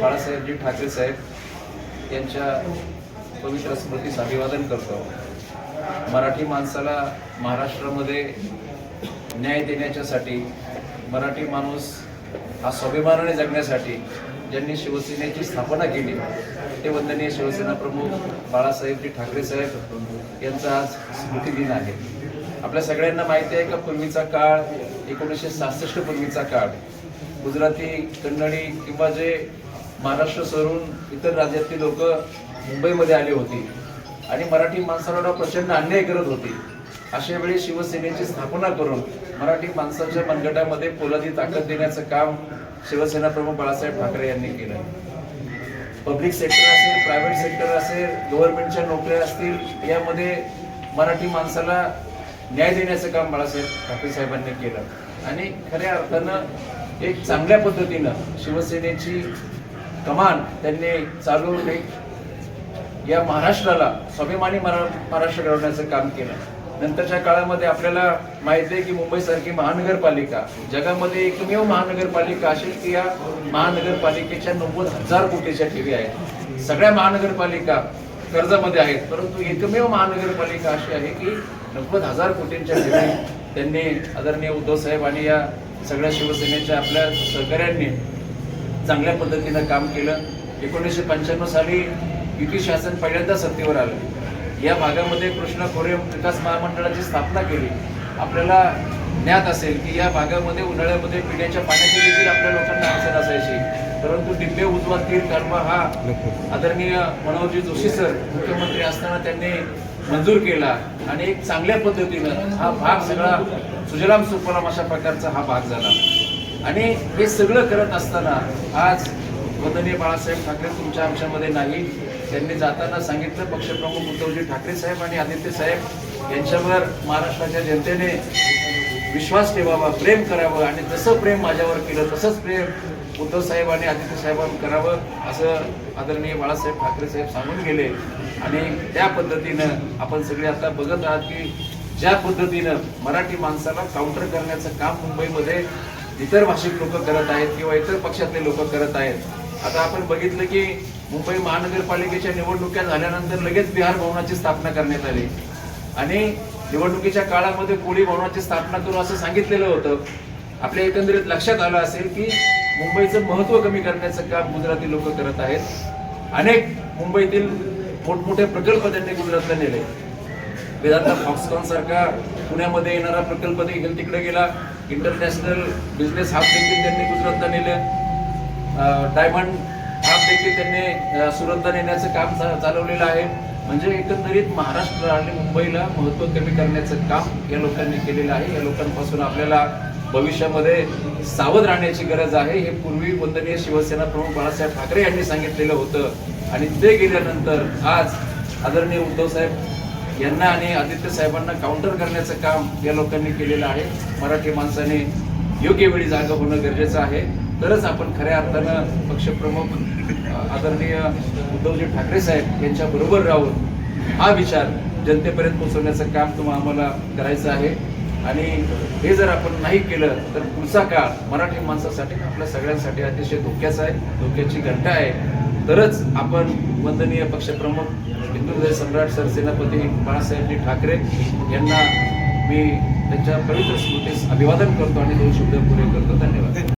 बाळासाहेबजी ठाकरे साहेब यांच्या पवित्र स्मृतीस अभिवादन करतो। मराठी माणसाला महाराष्ट्रामध्ये न्याय देण्याच्यासाठी, मराठी माणूस हा स्वाभिमानाने जगण्यासाठी ज्यांनी शिवसेनेची स्थापना केली ते वंदनीय शिवसेना प्रमुख बाळासाहेबजी ठाकरे साहेब यांचा आज स्मृती दिन आहे। आपल्या सगळ्यांना माहिती आहे का पूर्वीचा काळ 1966 पूर्वीचा काळ गुजराती, कन्नडी किंवा जे महाराष्ट्र सोडून इतर राज्यातली लोक मुंबईमध्ये आली होती आणि मराठी माणसाला प्रचंड अन्याय करत होती। अशा वेळी शिवसेनेची स्थापना करून मराठी माणसाच्या मनगटामध्ये पोलादी ताकद देण्याचं काम शिवसेना प्रमुख बाळासाहेब ठाकरे यांनी केलं। पब्लिक सेक्टर असेल, प्रायव्हेट सेक्टर असेल, गव्हर्नमेंटच्या नोकऱ्या असतील, यामध्ये मराठी माणसाला न्याय देण्याचं काम बाळासाहेब ठाकरे साहेबांनी केलं आणि खऱ्या अर्थानं एक चांगल्या पद्धतीनं शिवसेनेची कमान त्यांनी चालवून या महाराष्ट्राला स्वाभिमानी महाराष्ट्र घडवण्याचं काम केलं। नंतरच्या काळामध्ये आपल्याला माहिती आहे की मुंबईसारखी महानगरपालिका जगामध्ये एकमेव महानगरपालिका अशी की या महानगरपालिकेच्या 90,000 कोटीच्या ठेवी आहेत। सगळ्या महानगरपालिका कर्जामध्ये आहेत, परंतु एकमेव महानगरपालिका अशी आहे की 90,000 कोटींच्या ठेवी त्यांनी आदरणीय उद्धव साहेब आणि या सगळ्या शिवसेनेच्या आपल्या सहकाऱ्यांनी चांगल्या पद्धतीनं काम केलं। 1995 साली युती शासन पहिल्यांदा सत्तेवर आलं। या भागामध्ये कृष्णा खोरे विकास महामंडळाची स्थापना केली। आपल्याला ज्ञात असेल की या भागामध्ये उन्हाळ्यामध्ये पिण्याच्या पाण्याची देखील आपल्या लोकांना अडचण असायची, परंतु डिब्बे उजवा तीर कालवा हा आदरणीय मनोहरजी जोशी सर मुख्यमंत्री असताना त्यांनी मंजूर केला आणि एक चांगल्या पद्धतीनं हा भाग सगळा सुजलाम सुफलाम अशा प्रकारचा हा भाग झाला। आणि हे सगळं करत असताना आज वंदनीय बाळासाहेब ठाकरे तुमच्या आमच्यामध्ये नाही, त्यांनी जाताना सांगितलं पक्षप्रमुख उद्धवजी ठाकरे साहेब आणि आदित्य साहेब यांच्यावर महाराष्ट्राच्या जनतेने विश्वास ठेवावा, प्रेम करावं आणि जसं प्रेम माझ्यावर केलं तसंच प्रेम उद्धव साहेब आणि आदित्य साहेबांवर करावं असं आदरणीय बाळासाहेब ठाकरे साहेब सांगून गेले। आणि त्या पद्धतीनं आपण सगळे आता बघत आहात की ज्या पद्धतीनं मराठी माणसाला काउंटर करण्याचं काम मुंबईमध्ये इतर भाषिक लोक करत आहेत किंवा इतर पक्षातले लोक करत आहेत। आता आपण बघितलं की मुंबई महानगरपालिकेच्या निवडणुका झाल्यानंतर लगेच बिहार भवनाची स्थापना करण्यात आली आणि निवडणुकीच्या काळामध्ये कोळी भवनाची स्थापना करू असं सांगितलेलं होतं। आपल्या एकंदरीत लक्षात आलं असेल की मुंबईचं महत्त्व कमी करण्याचं काम गुजराती लोक करत आहेत। अनेक मुंबईतील मोठमोठे प्रकल्प त्यांनी गुजरातला नेले। वेदांता फॉक्सकॉन सारखा पुण्यामध्ये येणारा प्रकल्प देखील तिकडे गेला। इंटरनॅशनल बिझनेस हब देखील त्यांनी गुजरातला नेलं। डायमंड हब देखील त्यांनी सुरतला नेण्याचं काम चालवलेलं आहे। म्हणजे एकंदरीत महाराष्ट्र आणि मुंबईला महत्त्व कमी करण्याचं काम या लोकांनी केलेलं आहे। या लोकांपासून आपल्याला भविष्यामध्ये सावध राहण्याची गरज आहे। हे पूर्वी वंदनीय शिवसेना प्रमुख बाळासाहेब ठाकरे यांनी सांगितलेलं होतं आणि ते गेल्यानंतर आज आदरणीय उद्धव साहेब यांना आणि आदित्य साहेबांना काउंटर करण्याचं काम या लोकांनी केलेलं आहे। मराठी माणसाने योग्य वेळी जागा होणं गरजेचं आहे, तरच आपण खऱ्या अर्थानं पक्षप्रमुख आदरणीय उद्धवजी ठाकरे साहेब यांच्या बरोबर राहून हा विचार जनतेपर्यंत पोहोचवण्याचं काम आम्हाला करायचं आहे। आणि हे जर आपण नाही केलं तर पुढचा काळ मराठी माणसासाठी आपल्या सगळ्यांसाठी अतिशय धोक्याचा आहे, धोक्याची घंटा आहे। तरच आपण वंदनीय पक्षप्रमुख हिंदू हृदय सम्राट सरसेनापती बाळासाहेबजी ठाकरे यांना मी त्यांच्या पवित्र स्मृतीस अभिवादन करतो आणि 2 शब्द पुरे करतो। धन्यवाद।